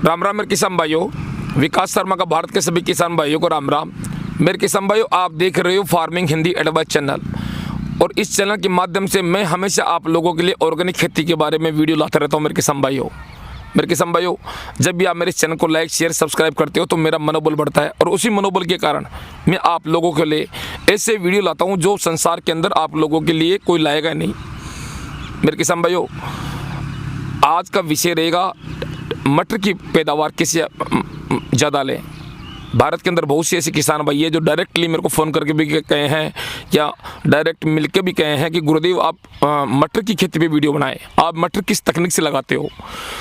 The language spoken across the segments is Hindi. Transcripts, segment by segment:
राम राम मेरे किसान भाइयों, विकास शर्मा का भारत के सभी किसान भाइयों को राम राम। मेरे किसान भाइयों, आप देख रहे हो फार्मिंग हिंदी एडवाइस चैनल, और इस चैनल के माध्यम से मैं हमेशा आप लोगों के लिए ऑर्गेनिक खेती के बारे में वीडियो लाता रहता हूं। मेरे किसान भाइयों, जब भी आप मेरे चैनल को लाइक शेयर सब्सक्राइब करते हो तो मेरा मनोबल बढ़ता है, और उसी मनोबल के कारण मैं आप लोगों के लिए ऐसे वीडियो लाता हूँ जो संसार के अंदर आप लोगों के लिए कोई लाएगा नहीं। मेरे किसान भाइयों, आज का विषय रहेगा मटर की पैदावार किससे ज़्यादा लें। भारत के अंदर बहुत से ऐसे किसान भाई है जो डायरेक्टली मेरे को फ़ोन करके भी कहे हैं या डायरेक्ट मिलके भी कहे हैं कि गुरुदेव आप मटर की खेती पे वीडियो बनाएं, आप मटर किस तकनीक से लगाते हो।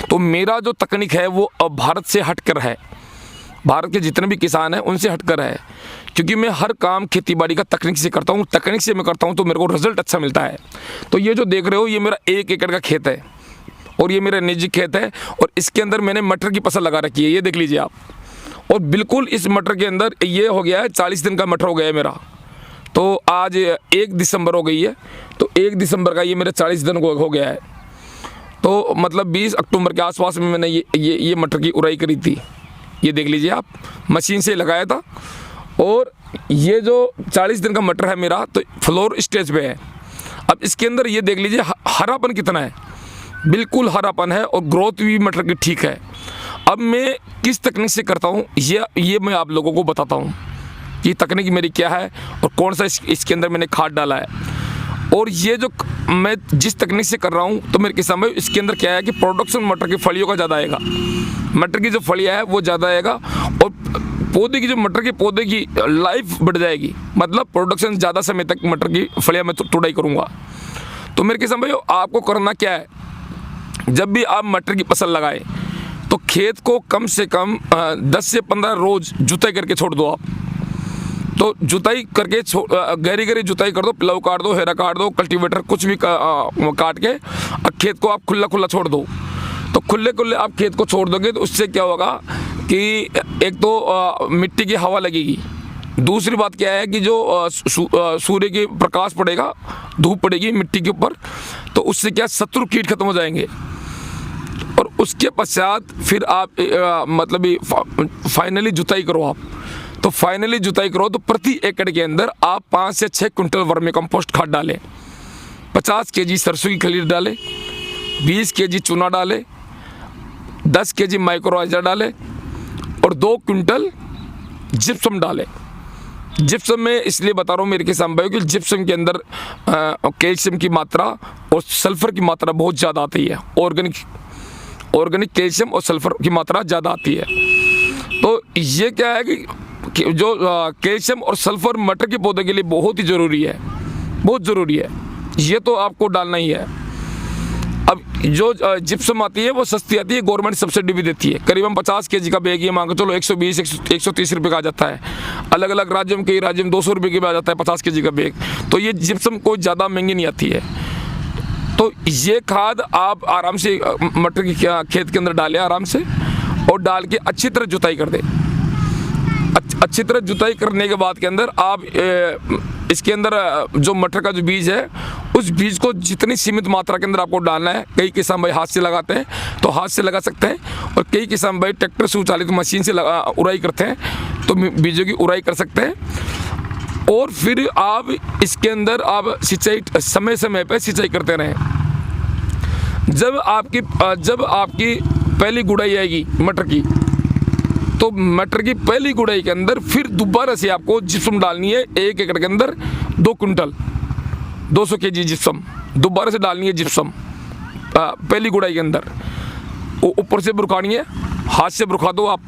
तो मेरा जो तकनीक है वो अब भारत से हटकर है, भारत के जितने भी किसान हैं उनसे हटकर है, क्योंकि मैं हर काम खेती बाड़ी का तकनीक से करता हूँ। तकनीक से मैं करता हूँ तो मेरे को रिजल्ट अच्छा मिलता है। तो ये जो देख रहे हो ये मेरा 1 एकड़ का खेत है, और ये मेरा निजी खेत है, और इसके अंदर मैंने मटर की फसल लगा रखी है, ये देख लीजिए आप। और बिल्कुल इस मटर के अंदर ये हो गया है 40 दिन का मटर हो गया है मेरा। तो आज 1 दिसंबर हो गई है, तो 1 दिसंबर का ये मेरे 40 दिन हो गया है। तो मतलब 20 अक्टूबर के आसपास में मैंने ये मटर की उड़ाई करी थी। ये देख लीजिए आप, मशीन से लगाया था। और ये जो 40 दिन का मटर है मेरा, तो फ्लोर स्टेज पे है। अब इसके अंदर ये देख लीजिए हरापन कितना है, बिल्कुल हरापन है, और ग्रोथ भी मटर की ठीक है। अब मैं किस तकनीक से करता हूँ ये मैं आप लोगों को बताता हूँ कि तकनीक मेरी क्या है और कौन सा इसके अंदर मैंने खाद डाला है। और ये जो मैं जिस तकनीक से कर रहा हूँ, तो मेरे किसान भाई इसके अंदर क्या है कि प्रोडक्शन मटर की फलियों का ज़्यादा आएगा, मटर की जो फलियाँ है वो ज़्यादा आएगा, और पौधे की जो मटर के पौधे की लाइफ बढ़ जाएगी, मतलब प्रोडक्शन ज़्यादा समय तक मटर की फलियाँ मैं तुड़ाई करूँगा। तो मेरे किसान भाई आपको करना क्या है, जब भी आप मटर की फसल लगाएं तो खेत को कम से कम 10 से 15 रोज जुताई करके छोड़ दो आप। तो जुताई करके गहरी गहरी जुताई कर दो, प्लाव काट दो, हेरा काट दो, कल्टीवेटर कुछ भी काट के खेत को आप खुला छोड़ दो। तो खुले आप खेत को छोड़ दोगे तो उससे क्या होगा कि एक तो मिट्टी की हवा लगेगी, दूसरी बात क्या है कि जो सूर्य की प्रकाश पड़ेगा, धूप पड़ेगी मिट्टी के ऊपर, तो उससे क्या शत्रु कीट खत्म हो जाएंगे। और उसके पश्चात फिर आप मतलब फाइनली जुताई करो आप। तो फाइनली जुताई करो तो प्रति एकड़ के अंदर आप 5 से 6 क्विंटल वर्मी कंपोस्ट खाद डालें, 50 केजी सरसों की खलीर डालें, 20 केजी चूना डालें, 10 केजी माइक्रोराइज़र डालें, और 2 क्विंटल जिप्सम डालें। जिप्सम में इसलिए बता रहा हूँ मेरे किसान भाइयों कि जिप्सम के अंदर कैल्शियम की मात्रा और सल्फर की मात्रा बहुत ज़्यादा आती है। ऑर्गेनिक कैल्शियम और सल्फर की मात्रा ज़्यादा आती है। तो ये क्या है कि जो कैल्शियम और सल्फर मटर के पौधे के लिए बहुत ही ज़रूरी है, बहुत ज़रूरी है, ये तो आपको डालना ही है। अब जो जिप्सम आती है वो सस्ती आती है, गवर्नमेंट सब्सिडी भी देती है, करीबन 50 केजी का बैग ये मांगो चलो 120-130 रुपये का आ जाता है। अलग अलग राज्यों में, कई राज्यों में 200 रुपये के भी आ जाता है 50 केजी का बैग। तो ये जिप्सम कोई ज़्यादा महंगी नहीं आती है। तो ये खाद आप आराम से मटर की खेत के अंदर डालें आराम से, और डाल के अच्छी तरह जुताई कर दें। अच्छी तरह जुताई करने के बाद के अंदर आप इसके अंदर जो मटर का जो बीज है उस बीज को जितनी सीमित मात्रा के अंदर आपको डालना है। कई किसान भाई हाथ से लगाते हैं तो हाथ से लगा सकते हैं, और कई किसान भाई ट्रैक्टर से चालित मशीन से उड़ाई करते हैं तो बीजों की उड़ाई कर सकते हैं। और फिर आप इसके अंदर आप सिंचाई समय समय पर सिंचाई करते रहें। जब आपकी पहली गुड़ाई आएगी मटर की, तो मटर की पहली गुड़ाई के अंदर फिर दोबारा से आपको जिप्सम डालनी है। 1 एकड़ के अंदर 2 क्विंटल 200 केजी जिप्सम दोबारा से डालनी है। जिप्सम पहली गुड़ाई के अंदर ऊपर से बुरखानी है, हाथ से बुरखा दो आप।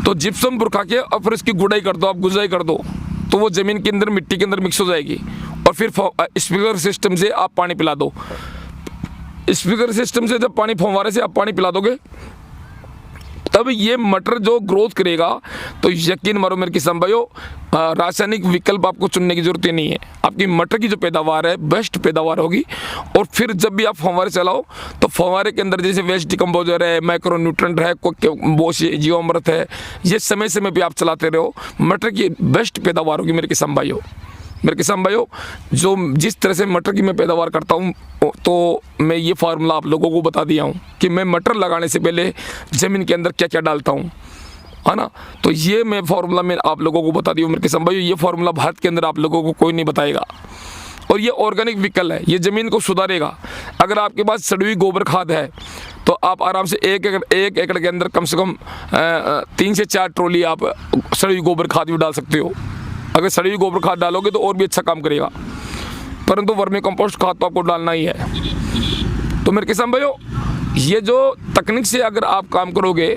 तो जिप्सम बुरखा के और फिर इसकी गुड़ाई कर दो आप, गुजाई कर दो, तो वो ज़मीन के अंदर मिट्टी के अंदर मिक्स हो जाएगी। और फिर स्प्रिंकलर सिस्टम से आप पानी पिला दो। स्प्रिंकलर सिस्टम से जब फव्वारे से आप पानी पिला दोगे तब ये मटर जो ग्रोथ करेगा। तो यकीन मानो मेरे किसान भाइयों, रासायनिक विकल्प आपको चुनने की जरूरत ही नहीं है। आपकी मटर की जो पैदावार है बेस्ट पैदावार होगी। और फिर जब भी आप फव्वारे चलाओ तो फव्वारे के अंदर जैसे वेस्ट डिकम्पोजर है, माइक्रो न्यूट्रेंट है, बहुत सी जीवामृत है, ये समय समय पे आप चलाते रहो, मटर की बेस्ट पैदावार होगी मेरे किसान भाइयों। मेरे किसान भाइयों, जो जिस तरह से मटर की मैं पैदावार करता हूँ, तो मैं ये फार्मूला आप लोगों को बता दिया हूँ कि मैं मटर लगाने से पहले ज़मीन के अंदर क्या क्या डालता हूँ, है ना। तो ये मैं फार्मूला मैं आप लोगों को बता दिया हूँ मेरे किसान भाइयों। ये फार्मूला भारत के अंदर आप लोगों को कोई नहीं बताएगा, और ये ऑर्गेनिक विकल्प है, ये ज़मीन को सुधारेगा। अगर आपके पास सड़ी हुई गोबर खाद है तो आप आराम से एक एकड़ के अंदर कम से कम 3 से 4 ट्रॉली आप सड़ी हुई गोबर खाद भी डाल सकते हो। अगर सड़ी हुई गोबर खाद डालोगे तो और भी अच्छा काम करेगा, परंतु वर्मी कंपोस्ट खाद तो आपको डालना ही है। तो मेरे किसान भाइयों, ये जो तकनीक से अगर आप काम करोगे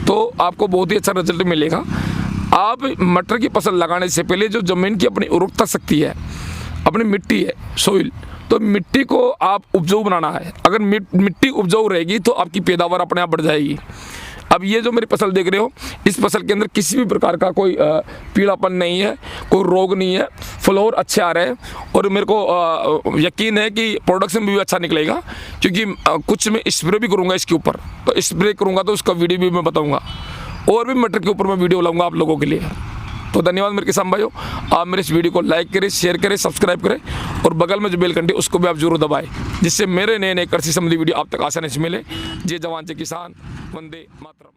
तो आपको बहुत ही अच्छा रिजल्ट मिलेगा। आप मटर की फसल लगाने से पहले जो ज़मीन की अपनी उर्वरता शक्ति है, अपनी मिट्टी है, सोइल, तो मिट्टी को आप उपजाऊ बनाना है। अगर मिट्टी उपजाऊ रहेगी तो आपकी पैदावार अपने आप बढ़ जाएगी। अब ये जो मेरी फसल देख रहे हो, इस फसल के अंदर किसी भी प्रकार का कोई पीलापन नहीं है, कोई रोग नहीं है, फ्लावर अच्छे आ रहे हैं, और मेरे को यकीन है कि प्रोडक्शन भी अच्छा निकलेगा, क्योंकि कुछ मैं स्प्रे भी करूँगा इसके ऊपर। तो स्प्रे करूँगा तो उसका वीडियो भी मैं बताऊँगा, और भी मटर के ऊपर मैं वीडियो लाऊँगा आप लोगों के लिए। तो धन्यवाद मेरे किसान भाइयों, आप मेरे इस वीडियो को लाइक करें, शेयर करें, सब्सक्राइब करें, और बगल में जो बेल घंटी उसको भी आप जरूर दबाएं, जिससे मेरे नए कृषि संबंधी वीडियो आप तक आसानी से मिले। जय जवान जय किसान, वंदे मातरम।